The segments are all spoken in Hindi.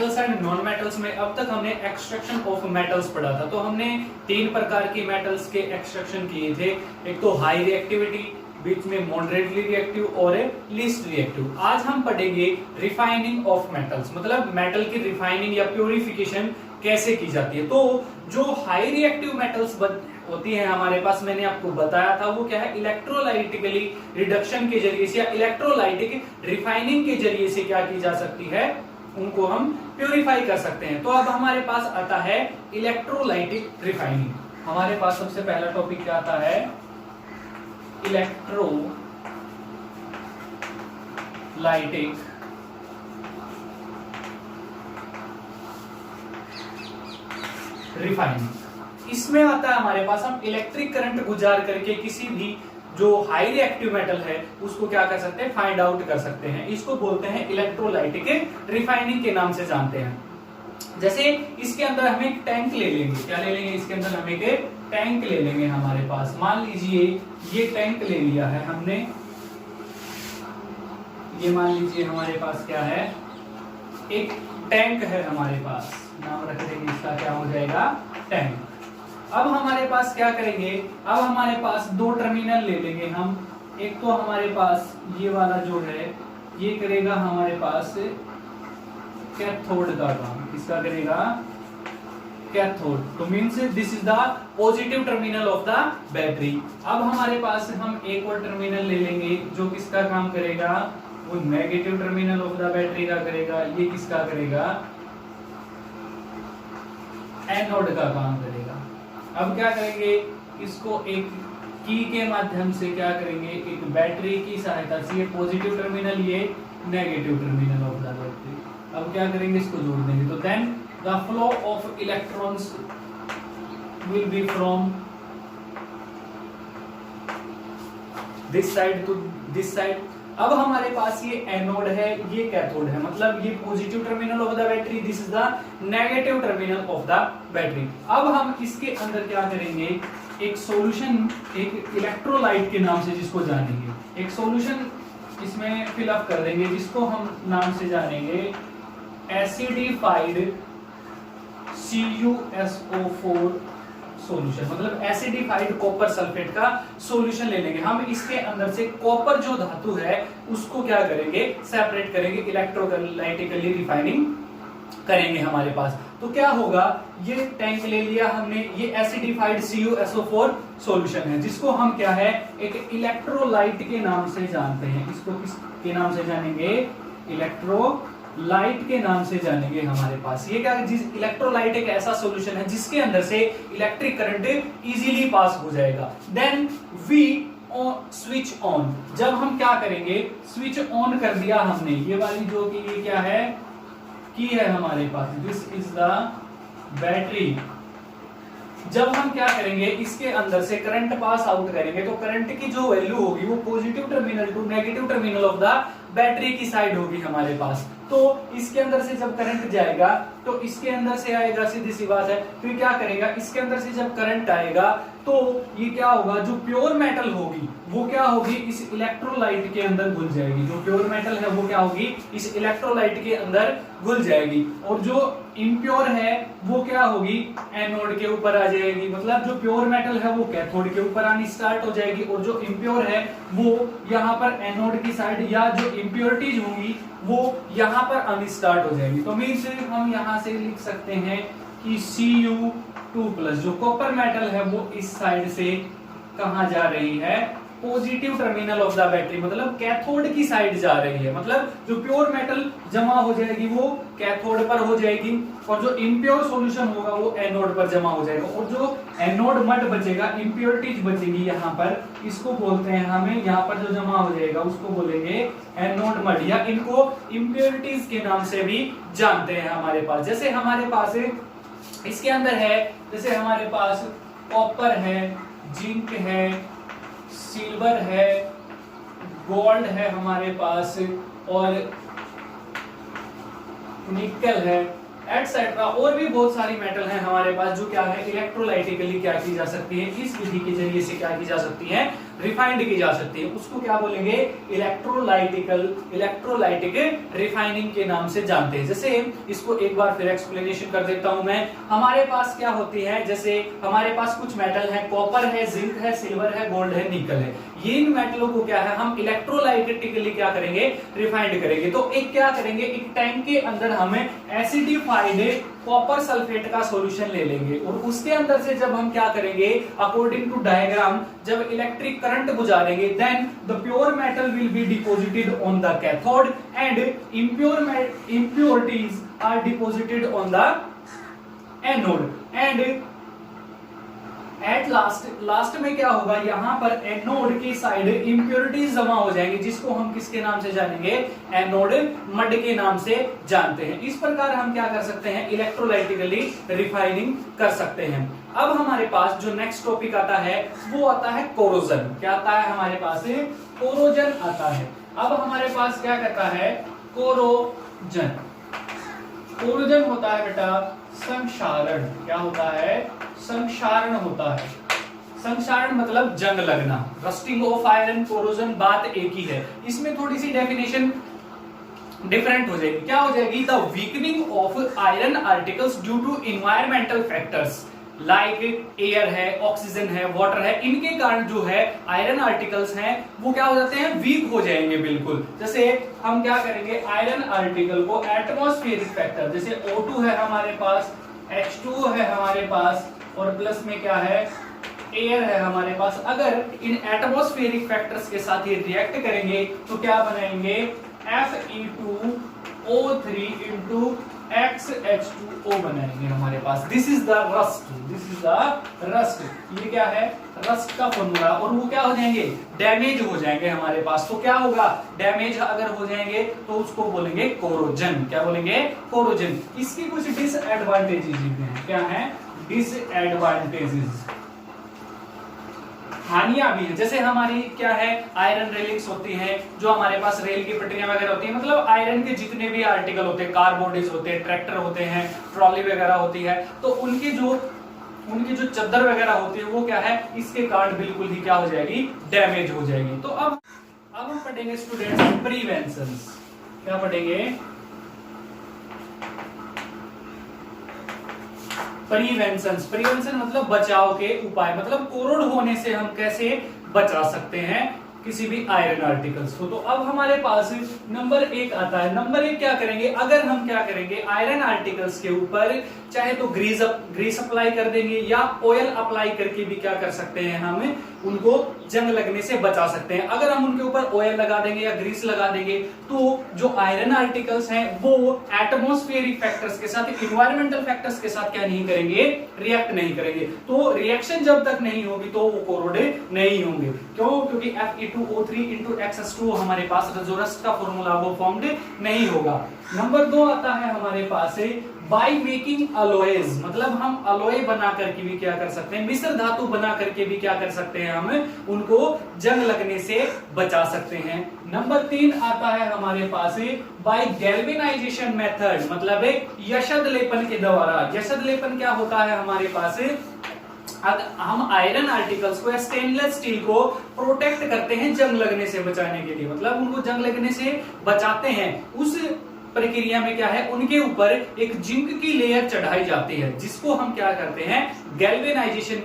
मेटल्स एंड नॉन मेटल्स में अब तक हमने एक्सट्रैक्शन ऑफ मेटल्स पढ़ा था। तो हमने 3 प्रकार के मेटल्स के एक्सट्रैक्शन किए थे। एक तो हाई रिएक्टिविटी, बीच में मॉडरेटली रिएक्टिव और लीस्ट रिएक्टिव। आज हम पढ़ेंगे रिफाइनिंग ऑफ मेटल्स, मतलब मेटल की रिफाइनिंग या प्योरिफिकेशन कैसे की जाती है। तो जो हाई रिएक्टिव मेटल्स होती है हमारे पास, मैंने आपको बताया था वो क्या है, इलेक्ट्रोलाइटिकली रिडक्शन के जरिए से या इलेक्ट्रोलाइटिक रिफाइनिंग के जरिए से क्या की जा सकती है, उनको हम प्योरीफाई कर सकते हैं। तो अब हमारे पास आता है इलेक्ट्रोलाइटिक रिफाइनिंग। हमारे पास सबसे पहला टॉपिक क्या आता है, इलेक्ट्रोलाइटिक रिफाइनिंग। इसमें आता है हमारे पास हम इलेक्ट्रिक करंट गुजार करके किसी भी जो हाई रिएक्टिव मेटल है उसको क्या कर सकते हैं, फाइंड आउट कर सकते हैं। इसको बोलते हैं इलेक्ट्रोलाइटिक रिफाइनिंग के नाम से जानते हैं। जैसे इसके अंदर हम एक टैंक ले लेंगे, क्या ले लेंगे, इसके अंदर हम एक टैंक ले लेंगे हमारे पास। मान लीजिए ये टैंक ले लिया है हमने, ये मान लीजिए हमारे पास क्या है, एक टैंक है हमारे पास, नाम रख देंगे इसका, क्या हो जाएगा, टैंक। अब हमारे पास क्या करेंगे, अब हमारे पास 2 टर्मिनल ले लेंगे हम। एक तो हमारे पास ये वाला जो है ये करेगा हमारे पास कैथोड का काम, किसका करेगा, कैथोड। तो means this is the positive terminal of the battery. अब हमारे पास हम एक और टर्मिनल ले लेंगे जो किसका काम करेगा, वो negative terminal of the battery का करेगा। ये किसका करेगा, एनोड का काम करेगा। अब क्या करेंगे, इसको एक की के माध्यम से क्या करेंगे, एक बैटरी की सहायता से, ये पॉजिटिव टर्मिनल, ये negative terminal of the battery. अब क्या करेंगे, इसको जोड़ देंगे। तो then the flow of electrons will be from this side to this side. अब हमारे पास ये एनोड है, ये कैथोड है, मतलब ये positive terminal of the battery, this is the negative terminal of the battery. अब हम इसके अंदर क्या करेंगे, एक सॉल्यूशन, एक इलेक्ट्रोलाइट के नाम से जिसको जानेंगे, एक सॉल्यूशन इसमें फिल अप कर देंगे जिसको हम नाम से जानेंगे एसिडिफाइड CuSO4 सॉल्यूशन, मतलब एसिडिफाइड कॉपर सल्फेट का सॉल्यूशन ले लेंगे हम। इसके अंदर से कॉपर जो धातु है उसको क्या करेंगे, सेपरेट करेंगे, इलेक्ट्रोलाइटिकली रिफाइनिंग करेंगे हमारे पास। तो क्या होगा, ये टैंक ले लिया हमने, ये एसिडिफाइड CuSO4 सॉल्यूशन है जिसको हम क्या है, एक इलेक्ट्रोलाइट के नाम से जानते हैं। इसको किस के नाम से जानेंगे, इलेक्ट्रोलाइट के नाम से जानेंगे हमारे पास। ये क्या, जिस इलेक्ट्रोलाइट एक ऐसा सॉल्यूशन है जिसके अंदर से इलेक्ट्रिक करंट इजीली पास हो जाएगा। देन वी स्विच ऑन, जब हम क्या करेंगे, स्विच ऑन कर दिया हमने, ये वाली जो कि ये क्या है, की है हमारे पास, दिस इज द बैटरी। जब हम क्या करेंगे, इसके अंदर से करंट पास आउट करेंगे तो करंट की जो वैल्यू होगी वो positive terminal to negative terminal of the battery की साइड होगी हमारे पास। तो इसके अंदर से जब करंट जाएगा तो इसके अंदर से आएगा, सीधी सी बात है। फिर क्या करेगा, इसके अंदर से जब करंट आएगा तो ये क्या होगा, जो प्योर मेटल होगी वो क्या होगी, इस इलेक्ट्रोलाइट के अंदर घुल जाएगी। जो प्योर मेटल है वो क्या होगी, इस इलेक्ट्रोलाइट के अंदर घुल जाएगी। और जो इम्प्योर है वो क्या होगी, एनोड के ऊपर आ जाएगी। मतलब जो प्योर मेटल है वो कैथोड के ऊपर आनी स्टार्ट हो जाएगी और जो इम्प्योर है वो यहाँ पर एनोड की साइड, या जो इम्प्योरिटीज होंगी वो यहाँ पर आनी स्टार्ट हो जाएगी। तो मीन्स हम यहाँ से लिख सकते हैं कि Cu2+ जो कॉपर मेटल है वो इस साइड से कहाँ जा रही है, positive terminal of the battery, मतलब कैथोड की साइड जा रही है। मतलब जो प्योर मेटल जमा हो जाएगी वो कैथोड पर हो जाएगी और जो इम्प्योर सॉल्यूशन होगा वो एनोड पर जमा हो जाएगा। और जो एनोड मड बचेगा, इम्प्योरिटीज बचेगी यहाँ पर, इसको बोलते हैं हमें, यहाँ पर जो जमा हो जाएगा उसको बोलेंगे एनोड मड, या इनको इम्प्योरिटीज के नाम से भी जानते हैं हमारे पास। जैसे हमारे पास इसके अंदर है, जैसे हमारे पास कॉपर है, जिंक है, सिल्वर है, गोल्ड है हमारे पास, और निकल है, एटसेट्रा। और भी बहुत सारी मेटल हैं हमारे पास जो क्या है इलेक्ट्रोलाइटिकली क्या की जा सकती है, इस विधि के जरिए से क्या की जा सकती है, रिफाइंड की जा सकती है। उसको क्या बोलेंगे, इलेक्ट्रोलाइटिक रिफाइनिंग के नाम से जानते हैं। जैसे इसको एक बार फिर एक्सप्लेनेशन कर देता हूं मैं। हमारे पास क्या होती है, जैसे हमारे पास कुछ मेटल है, कॉपर है, जिंक है, सिल्वर है, गोल्ड है, निकल है। ये इन मेटलों को क्या है हम इलेक्ट्रोलाइटिकली क्या करेंगे, रिफाइंड करेंगे। तो एक क्या करेंगे, एक टैंक के अंदर हमें एसिडिफाइड कॉपर सल्फेट का सॉल्यूशन ले लेंगे और उसके अंदर से जब हम क्या करेंगे, अकॉर्डिंग टू डायग्राम जब इलेक्ट्रिक करंट गुजारेंगे, then the pure metal will be deposited on the cathode and impurities are deposited on the anode. And at last में क्या होगा, यहां पर एनोड की साइड इंप्योरिटीज जमा हो जाएंगे, जिसको हम किसके नाम से जानेंगे, एनोड मड के नाम से जानते हैं। इस प्रकार हम क्या कर सकते हैं, इलेक्ट्रोलाइटिकली रिफाइनिंग कर सकते हैं। अब हमारे पास जो नेक्स्ट टॉपिक आता है वो आता है कोरोजन। क्या आता है हमारे पास, कोरोजन आता है। अब हमारे पास क्या कहता है, कोरोजन। कोरोजन होता है बेटा संक्षारण। क्या होता है, संक्षारण होता है। संक्षारण मतलब जंग लगना। रस्टिंग ऑफ आयरन, कोरोजन बात एक ही है। इसमें थोड़ी सी डेफिनेशन डिफरेंट हो जाएगी। क्या हो जाएगी, the weakening of iron articles due to environmental factors like air है, ऑक्सीजन है, वाटर है, इनके कारण जो है आयरन आर्टिकल्स हैं वो क्या हो जाते हैं, वीक हो जाएंगे बिल्कुल। जैसे हम क्या करेंगे, आयरन आर्टिकल को एटमॉस्फेरिक फैक्टर, जैसे O2 है हमारे पास, H2 है हमारे पास और प्लस में क्या है, एयर है हमारे पास। अगर इन एटमॉस्फेरिक फैक्टर्स के साथ ये रिएक्ट करेंगे तो क्या बनाएंगे, Fe2O3 into XH2O बनाएंगे हमारे पास। This is the rust, this is the rust. ये क्या है, रस्ट का फॉर्मूला। और वो क्या हो जाएंगे, डैमेज हो जाएंगे हमारे पास। तो क्या होगा, डैमेज अगर हो जाएंगे तो उसको बोलेंगे कोरोजन। क्या बोलेंगे, कोरोजन। इसकी कुछ डिसएडवांटेजेस भी हैं। क्या है, डिसएडवांटेजेस, हानियां भी है। जैसे हमारी क्या है, आयरन रेलिंग्स होती हैं, जो हमारे पास रेल की पटरियां वगैरह होती हैं, मतलब आयरन के जितने भी आर्टिकल होते हैं, कार बॉडीज होते हैं, ट्रैक्टर होते हैं, ट्रॉली वगैरह होती है, तो उनकी जो चद्दर वगैरह होती है वो क्या है, इसके कारण बिल्कुल ही क्या हो जाएगी, डैमेज हो जाएगी। तो अब हम पढ़ेंगे स्टूडेंट्स प्रिवेंशन। क्या पढ़ेंगे, प्रिवेंशन मतलब बचाव के उपाय, मतलब कोरोड होने से हम कैसे बचा सकते हैं किसी भी आयरन आर्टिकल्स को। तो अब हमारे पास नंबर 1 आता है। नंबर 1 क्या करेंगे, अगर हम क्या करेंगे, आयरन आर्टिकल्स के ऊपर चाहे तो ग्रीस अप्लाई कर देंगे या ऑयल अप्लाई करके भी क्या कर सकते हैं, हम उनको जंग लगने से बचा सकते हैं। अगर हम उनके ऊपर ऑयल लगा देंगे या ग्रीस लगा देंगे तो जो आयरन आर्टिकल्स हैं वो एटमॉस्फेरिक फैक्टर्स के साथ, इन्वायरमेंटल फैक्टर्स के साथ क्या नहीं करेंगे, रिएक्ट नहीं करेंगे। तो रिएक्शन जब तक नहीं होगी तो वो कोरोडे नहीं होंगे। क्यों, क्योंकि Fe2O3 into XH2 हमारे पास जो रस्ट का फॉर्मूला वो फॉर्म्ड नहीं होगा। नंबर 2 आता है हमारे पास बाय मेकिंग अलॉयज, मतलब हम अलॉय बना करके भी क्या कर सकते हैं, मिश्र धातु बना करके भी क्या कर सकते हैं, हम उनको जंग लगने से बचा सकते हैं। नंबर 3 आता है हमारे पास बाय गैल्वेनाइजेशन मेथड, मतलब यशद लेपन के द्वारा। यशद लेपन क्या होता है हमारे पास, हम आयरन आर्टिकल्स को या स्टेनलेस स्टील को प्रोटेक्ट करते हैं जंग लगने से बचाने के लिए, मतलब उनको जंग लगने से बचाते हैं। उस प्रक्रिया में क्या है, उनके ऊपर एक जिंक की लेयर चढ़ाई जाती है, जिसको हम क्या करते हैं, गैल्वेनाइजेशन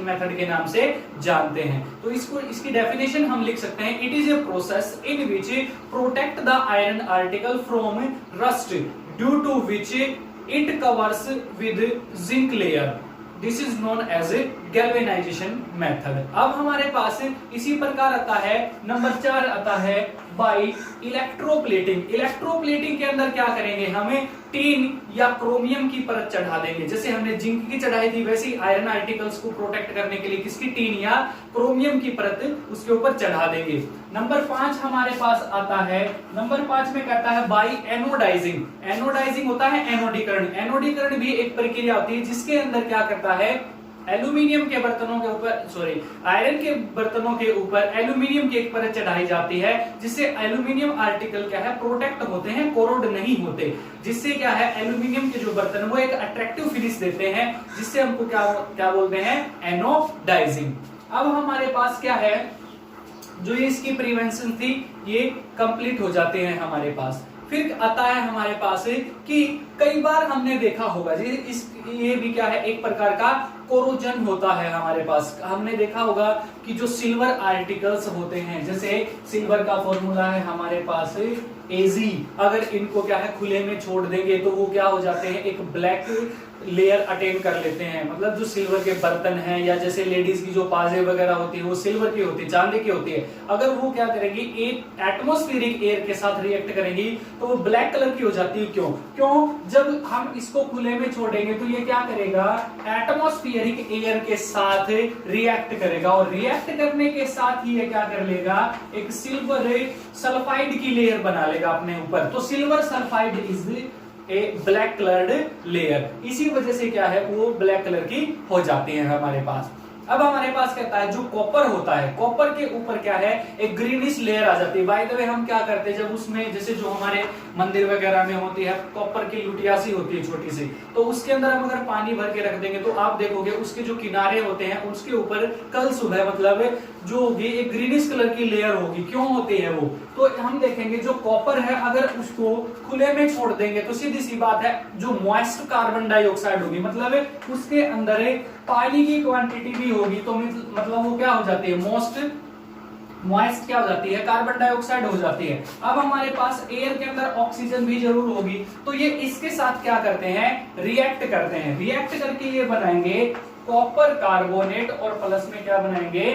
मेथड के नाम से जानते हैं। तो इसकी डेफिनेशन हम लिख सकते हैं, it is a process in which protect the iron article from rust due to which it covers with zinc layer. This is known as a galvanization method. अब हमारे पास इसी प्रकार आता है नंबर 4 आता है बाय इलेक्ट्रोप्लेटिंग। इलेक्ट्रोप्लेटिंग के अंदर क्या करेंगे, हमें टीन या क्रोमियम की परत चढ़ा देंगे। जैसे हमने जिंक की चढ़ाई थी वैसे ही आयरन आर्टिकल्स को प्रोटेक्ट करने के लिए किसकी, टीन या क्रोमियम की परत उसके ऊपर चढ़ा देंगे। नंबर 5 हमारे पास आता है, नंबर 5 में कहता है बाय एनोडाइजिंग। एनोडाइजिंग होता है एनोडीकरण। एनोडीकरण भी एक प्रक्रिया होती है जिसके अंदर क्या करता है, एल्यूमिनियम के बर्तनों के ऊपर आयरन के बर्तनों के ऊपर एल्यूमिनियम की एक परत चढ़ाई जाती है, जिससे एल्यूमिनियम आर्टिकल क्या है प्रोटेक्ट होते हैं, कोरोड नहीं होते, जिससे क्या है एल्यूमिनियम के जो बर्तन वो एक अट्रैक्टिव फिनिश देते हैं, जिससे हमको क्या बोलते हैं एनोडाइजिंग। अब हमारे पास क्या है जो इसकी प्रिवेंशन थी ये कंप्लीट हो जाते हैं हमारे पास। फिर आता है हमारे पास कि कई बार हमने देखा होगा ये भी क्या है एक प्रकार का कोरोजन होता है हमारे पास। हमने देखा होगा कि जो सिल्वर आर्टिकल्स होते हैं, जैसे सिल्वर का फॉर्मूला है हमारे पास Ag, अगर इनको क्या है खुले में छोड़ देंगे तो वो क्या हो जाते हैं एक ब्लैक लेयर अटेन कर लेते हैं। मतलब जो सिल्वर के बर्तन हैं या जैसे लेडीज की जो पाजे वगैरह होती है वो सिल्वर की होती है, चांदी की होती है, अगर वो क्या करेगी एक एटमॉस्फेरिक एयर के साथ रिएक्ट करेंगी तो वो ब्लैक कलर की हो जाती है। क्यों जब हम इसको खुले में छोड़ेंगे तो ये क्या करेगा एटमॉस्फेरिक एयर के साथ रिएक्ट करेगा, और रिएक्ट करने के साथ ही ये क्या कर लेगा एक सिल्वर सल्फाइड की लेयर बना लेगा अपने ऊपर। तो silver sulphide is a black coloured layer, इसी वजह से क्या है वो ब्लैक कलर की हो जाती है हमारे पास। अब हमारे पास कहता है जो कॉपर होता है, कॉपर के ऊपर क्या है एक ग्रीनिश लेयर आ जाती है। बाय द वे हम क्या करते हैं जब उसमें जैसे जो हमारे मंदिर वगैरह में होती है कॉपर की लुटियासी होती है छोटी सी, तो उसके अंदर हम अगर पानी भर के रख देंगे तो आप देखोगे उसके जो किनारे होते हैं उसके ऊपर कल सुबह मतलब जो होगी एक ग्रीनिश कलर की लेयर होगी। क्यों होती है वो, तो हम देखेंगे जो कॉपर है अगर उसको खुले में छोड़ देंगे तो सीधी सी बात है जो मॉइस्ट कार्बन डाइऑक्साइड होगी, मतलब उसके अंदर पानी की क्वांटिटी भी होगी, तो मतलब वो क्या हो जाती है मॉइस्ट क्या हो जाती है कार्बन डाइऑक्साइड हो जाती है। अब हमारे पास एयर के अंदर ऑक्सीजन भी जरूर होगी, तो ये इसके साथ क्या करते हैं रिएक्ट करते हैं, रिएक्ट करके ये बनाएंगे कॉपर कार्बोनेट और प्लस में क्या बनाएंगे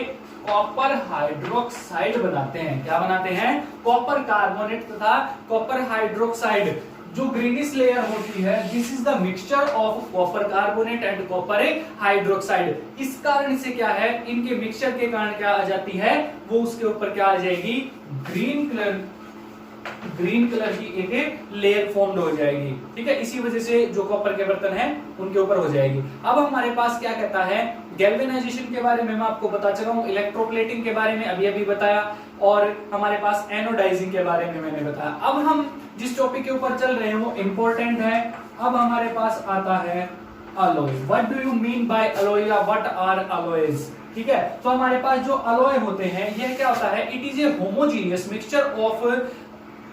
कॉपर हाइड्रोक्साइड बनाते हैं। क्या बनाते हैं कॉपर कार्बोनेट तथा कॉपर हाइड्रोक्साइड। जो ग्रीनिश लेयर होती है this is the mixture of copper carbonate and copper hydroxide. इस कारण से क्या है इनके मिक्सचर के कारण क्या आ जाती है वो उसके ऊपर क्या आ जाएगी ग्रीन कलर की एक लेयर फॉर्म्ड हो जाएगी। ठीक है, इसी वजह से जो कॉपर के बर्तन हैं उनके ऊपर हो जाएगी। अब हमारे पास क्या कहता है गैल्वेनाइजेशन के बारे में मैं आपको बता चला हूं, इलेक्ट्रोप्लेटिंग के बारे में अभी बताया, और हमारे पास एनोडाइजिंग के बारे में मैंने बताया। अब हम जिस टॉपिक के ऊपर चल रहे हैं वो इंपॉर्टेंट है। अब हमारे पास आता है alloy. What do you mean bye alloy या व्हाट आर अलॉयज। ठीक है, तो हमारे पास जो अलॉय होते हैं यह क्या होता है it is a homogeneous mixture of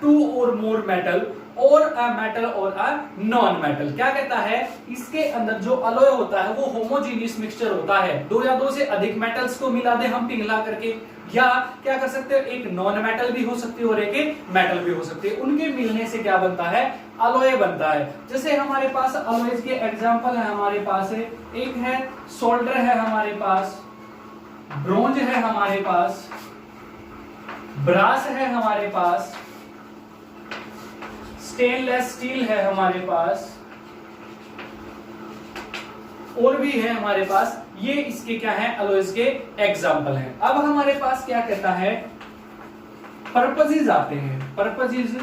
two or more metal और अ मेटल और अ नॉन मेटल। क्या कहता है इसके अंदर जो अलॉय होता है वो होमोजीनियस मिक्सचर होता है, दो या दो से अधिक मेटल्स को मिला दे हम पिघला करके, या क्या कर सकते हैं एक नॉन मेटल भी हो सकती है और एक मेटल भी हो सकती है, उनके मिलने से क्या बनता है अलॉय बनता है। जैसे हमारे पास अलॉयज के एग्जांपल है हमारे पास एक है सोल्डर है हमारे पास, ब्रोंज है हमारे पास, ब्रास है हमारे पास, स्टेनलेस स्टील है हमारे पास, और भी है हमारे पास। ये इसके क्या है अलॉयज के एग्जांपल हैं। अब हमारे पास क्या कहता है पर्पसेस आते हैं, पर्पसेस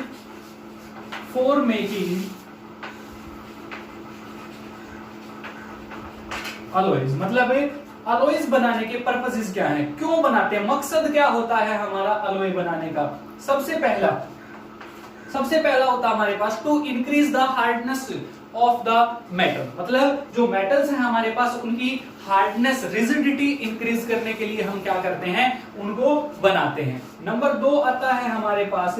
फॉर मेकिंग अलॉयज। मतलब अलॉयज बनाने के पर्पसेस क्या हैं, क्यों बनाते हैं, मकसद क्या होता है हमारा अलॉय बनाने का। सबसे पहला होता है हमारे पास to increase the hardness of the metal. मतलब जो मेटल्स हैं हमारे पास उनकी हार्डनेस रिजिडिटी इंक्रीज करने के लिए हम क्या करते हैं उनको बनाते हैं। नंबर 2 आता है हमारे पास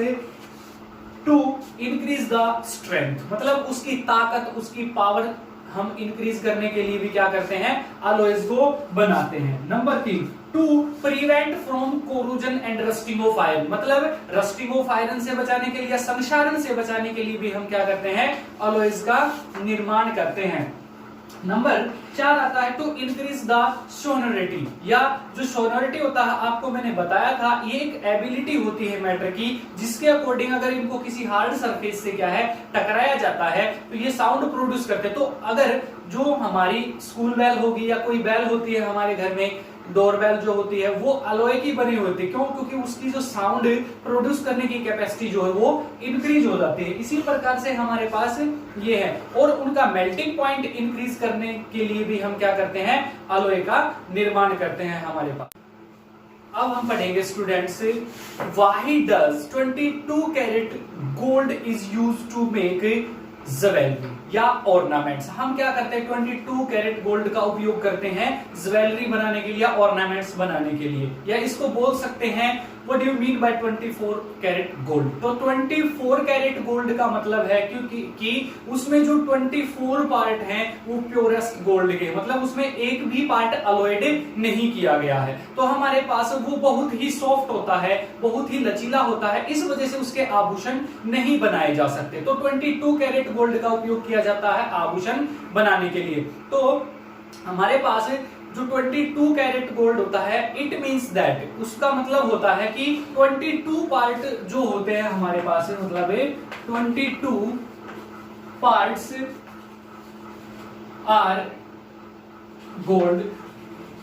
टू इंक्रीज द स्ट्रेंथ। मतलब उसकी ताकत उसकी पावर हम इंक्रीज करने के लिए भी क्या करते हैं अलॉयज को बनाते हैं। Number 3 to prevent from corrosion and rusting of iron. मतलब रस्टिंग ऑफ आयरन से बचाने के लिए या संक्षारण से बचाने के लिए भी हम क्या करते हैं अलॉयज का निर्माण करते हैं। नंबर 4 आता है टू इंक्रीज द सोनोरिटी, या जो सोनोरिटी होता है आपको मैंने बताया था ये एक एबिलिटी होती है मैटर की जिसके अकॉर्डिंग अगर इनको किसी हार्ड सरफेस से क्या है टकराया जाता है तो ये साउंड प्रोड्यूस करते हैं। तो अगर जो हमारी स्कूल बेल होगी या कोई बेल होती है हमारे घर में डोरबेल जो होती है वो अलॉय की बनी होती है। क्यों? क्योंकि उसकी जो साउंड प्रोड्यूस करने की कैपेसिटी जो है वो इंक्रीज हो जाती है। इसी प्रकार से हमारे पास ये है, और उनका मेल्टिंग पॉइंट इंक्रीज करने के लिए भी हम क्या करते हैं, अलॉय का निर्माण करते हैं हमारे पास। अब हम पढ़ेंगे students, why does 22 carat gold is used to make jewellery या ऑर्नामेंट्स। हम क्या करते हैं, 22 कैरेट गोल्ड का उपयोग करते हैं ज्वेलरी बनाने के लिए, ऑर्नामेंट्स बनाने के लिए, या इसको बोल सकते हैं what do you mean by 24 carat gold. तो 24 कैरेट गोल्ड का मतलब है कि उसमें जो 24 पार्ट हैं वो प्योरेस्ट गोल्ड के, मतलब उसमें एक भी पार्ट अलॉयड नहीं किया गया है। तो हमारे पास वो बहुत ही सॉफ्ट होता है, बहुत ही लचीला होता है, इस वजह से उसके आभूषण नहीं बनाए जा सकते। तो 22 कैरेट गोल्ड का उपयोग किया जाता है आभूषण बनाने के लिए। तो हमारे पास जो 22 कैरेट गोल्ड होता है, इट मींस दैट, उसका मतलब होता है कि 22 पार्ट जो होते हैं हमारे पास, मतलब 22 पार्ट्स आर गोल्ड।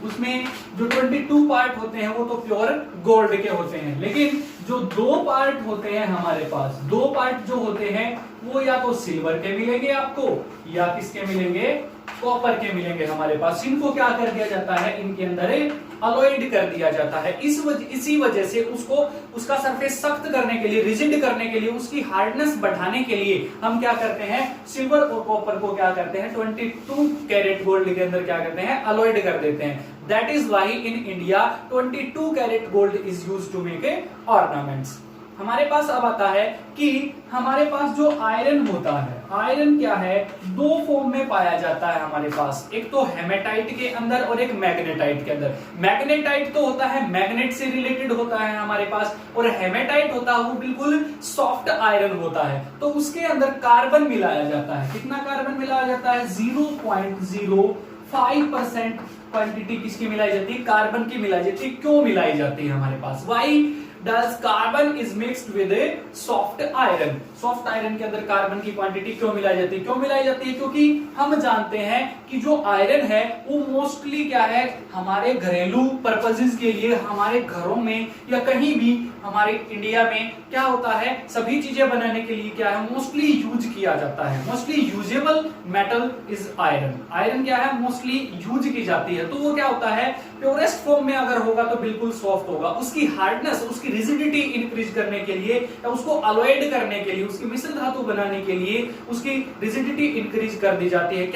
उसमें जो 22 पार्ट होते हैं वो तो प्योर गोल्ड के होते हैं, लेकिन जो 2 पार्ट होते हैं हमारे पास, 2 पार्ट जो होते हैं वो या तो सिल्वर के मिलेंगे आपको, या किसके मिलेंगे, कॉपर के मिलेंगे हमारे पास। इनको क्या कर दिया जाता है, इनके अंदर अलॉयड कर दिया जाता है। इसी वजह से उसका सरफेस सख्त करने के लिए, रिजिड करने के लिए, उसकी हार्डनेस बढ़ाने के लिए हम क्या करते हैं, सिल्वर और कॉपर को क्या करते हैं 22 कैरेट गोल्ड के अंदर क्या करते हैं, अलॉयड कर देते हैं। That is why in India 22 carat gold is used to make ornaments. हमारे पास अब आता है कि हमारे पास जो आयरन होता है, आयरन क्या है, 2 फॉर्म में पाया जाता है हमारे पास, एक तो हेमेटाइट के अंदर और एक मैग्नेटाइट के अंदर। मैग्नेटाइट तो होता है मैग्नेट से रिलेटेड होता है हमारे पास, और हेमेटाइट होता है वो बिल्कुल सॉफ्ट आयरन होता है। तो उसके अंदर कार्बन मिलाया जाता है। कितना कार्बन मिलाया जाता है, 0.05% क्वांटिटी किसकी मिलाई जाती है, कार्बन की मिलाई जाती है। क्यों मिलाई जाती है हमारे पास, why does carbon is mixed with soft iron. Soft iron के अंदर कार्बन की क्वांटिटी क्यों मिलाई जाती है, क्यों मिलाई जाती है, क्योंकि हम जानते हैं कि जो आयरन है वो मोस्टली क्या है, हमारे घरेलू पर्पसेस के लिए, हमारे घरों में या कहीं भी हमारे इंडिया में क्या होता है, सभी चीजें बनाने के लिए क्या है, मोस्टली यूज किया जाता है। Mostly usable metal is iron. Iron क्या है, मोस्टली यूज की जाती है। तो वो क्या होता है, प्योरेस्ट फॉर्म में अगर होगा तो बिल्कुल सॉफ्ट होगा। उसकी हार्डनेस, उसकी रिजिडिटी इंक्रीज करने के लिए, या उसको अलॉयड करने के लिए, उसकी मिश्र धातु बनाने के लिए उसकी रिजिडिटी इंक्रीज कर दी जाती है।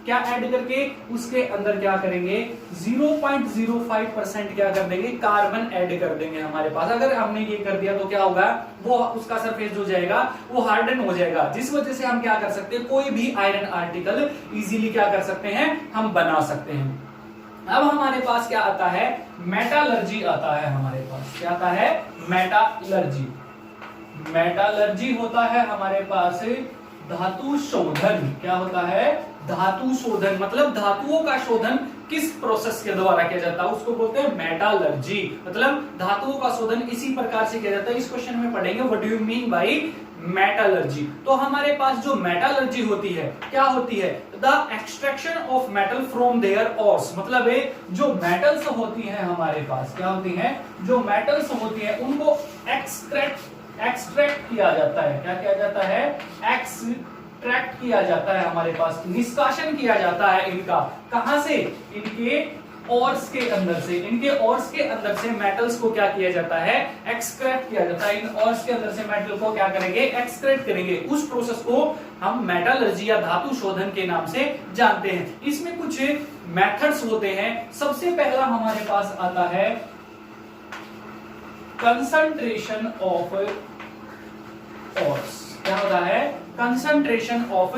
क्या ऐड करके, उसके अंदर क्या करेंगे, 0.05% क्या कर देंगे, कार्बन ऐड कर देंगे हमारे पास। अगर हमने ये कर दिया तो क्या होगा, वो उसका सरफेस जो जाएगा वो हार्डन हो जाएगा, जिस वजह से हम क्या कर सकते हैं, कोई भी आयरन आर्टिकल इजीली क्या कर सकते हैं, हम बना सकते हैं। अब हमारे पास क्या आता है, मेटालर्जी आता है हमारे पास। क्या आता है, मेटालर्जी। मेटालर्जी होता है हमारे पास धातु शोधन। क्या होता है, धातु शोधन, मतलब धातुओं का शोधन किस प्रोसेस के द्वारा किया जाता है उसको बोलते हैं मेटालर्जी। मतलब धातुओं का शोधन इसी प्रकार से किया जाता है। इस क्वेश्चन में पढ़ेंगे what do you mean bye metallurgy. तो हमारे पास जो मेटालर्जी होती है, क्या होती है, the extraction of metal from their ores. मतलब जो मेटल्स होती हैं हमारे पास, क्या होती हैं, जो मेटल्स होती हैं उनको एक्सट्रैक्ट किया जाता है। क्या किया जाता है, एक्सट्रैक्ट किया जाता है हमारे पास, निष्कासन किया जाता है इनका। कहां से, इनके ओर्स के अंदर से। इनके ओर्स के अंदर से मेटल्स को क्या किया जाता है, एक्सट्रैक्ट किया जाता है। इन ओर्स के अंदर से मेटल को क्या करेंगे, एक्सट्रैक्ट करेंगे। उस प्रोसेस को हम मेटालर्जी या धातु शोधन के नाम से जानते हैं। इसमें कुछ मेथड्स होते हैं। सबसे पहला हमारे पास आता है कंसंट्रेशन ऑफ ओर्स। क्या होता है, कंसंट्रेशन ऑफ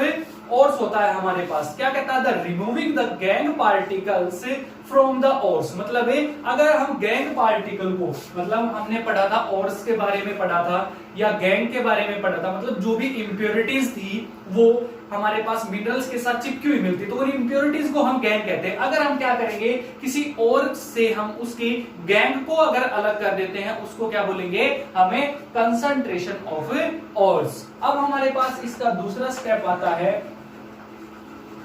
ओर्स होता है हमारे पास। क्या कहता है, the removing the gang particles from the ores. मतलब अगर हम गैंग पार्टिकल को, मतलब हमने पढ़ा था ओर्स के बारे में पढ़ा था या गैंग के बारे में पढ़ा था, मतलब जो भी इंप्योरिटीज थी वो हमारे पास मिनरल्स के साथ चिपकी हुई मिलती, तो उन इंप्योरिटीज को हम गैंग कहते हैं। अगर हम क्या करेंगे, किसी और से हम उसकी गैंग को अगर अलग कर देते हैं, उसको क्या बोलेंगे, हमें कंसंट्रेशन ऑफ ओर्स। अब हमारे पास इसका दूसरा स्टेप आता है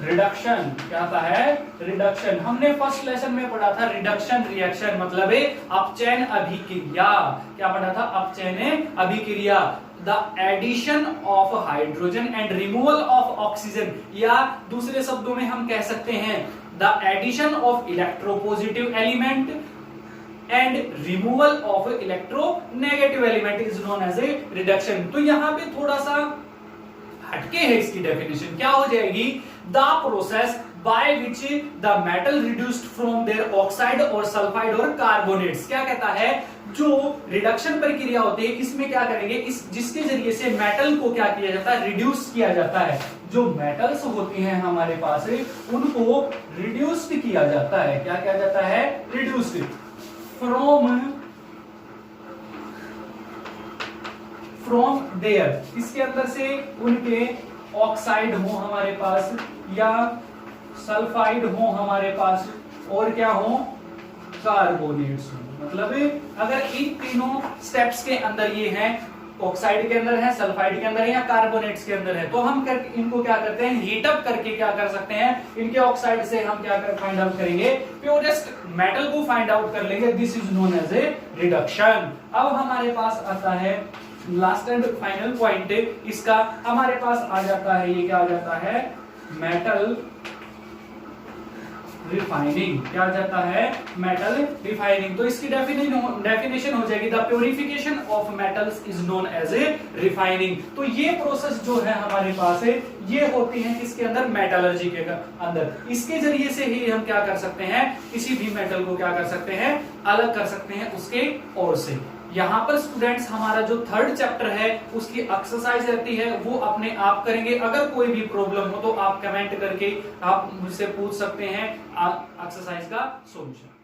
रिडक्शन। क्या आता है? रिडक्शन। हमने फर्स्ट लेसन में पढ़ा था रिडक्शन रिएक्शन मतलब है अपचयन अभिक्रिया। क्या पढ़ा था? अपचयन अभिक्रिया। The addition of hydrogen and removal of oxygen, या दूसरे शब्दों में हम कह सकते हैं the addition of electropositive element and removal of electronegative element is known as a reduction. तो यहां पे थोड़ा सा हटके है इसकी डेफिनेशन। क्या हो जाएगी? The process by which the metal reduced from their oxide or sulphide or carbonates. क्या कहता है? जो रिडक्शन प्रक्रिया होती है इसमें क्या करेंगे, इस जिसके जरिए से मेटल को क्या किया जाता है? रिड्यूस किया जाता है। जो मेटल्स होती हैं हमारे पास उनको रिड्यूस्ड किया जाता है। क्या किया जाता है? रिड्यूस्ड फ्रॉम देयर, इसके अंदर से उनके ऑक्साइड हो हमारे पास या सल्फाइड हो हमारे पास और क्या हो? कार्बोनेट्स हो। मतलब अगर इन तीनों स्टेप्स के अंदर ये हैं, ऑक्साइड के अंदर है, सल्फाइड के अंदर है या कार्बोनेट्स के अंदर है, तो हम इनको क्या करते हैं? हीट अप करके क्या कर सकते हैं? इनके ऑक्साइड से हम क्या कर फाइंड आउट करेंगे? प्योरेस्ट मेटल को फाइंड आउट कर लेंगे। This is known as a reduction. अब हमारे पास आता है लास्ट एंड फाइनल पॉइंट, इसका हमारे पास आ जाता है, ये क्या आ जाता है? Metal refining. क्या आ जाता है? Metal refining. तो इसकी डेफिनेशन हो जाएगी the purification of metals is known as a refining. तो ये प्रोसेस जो है हमारे पास है ये होती है किसके अंदर? मेटलर्जी के अंदर। इसके जरिए से ही हम क्या कर सकते हैं? किसी भी मेटल को क्या कर सकते हैं? अलग कर सकते हैं उसके और से। यहां पर स्टूडेंट्स हमारा जो थर्ड चैप्टर है उसकी एक्सरसाइज रहती है वो अपने आप करेंगे। अगर कोई भी प्रॉब्लम हो तो आप कमेंट करके आप मुझसे पूछ सकते हैं एक्सरसाइज का सॉल्यूशन।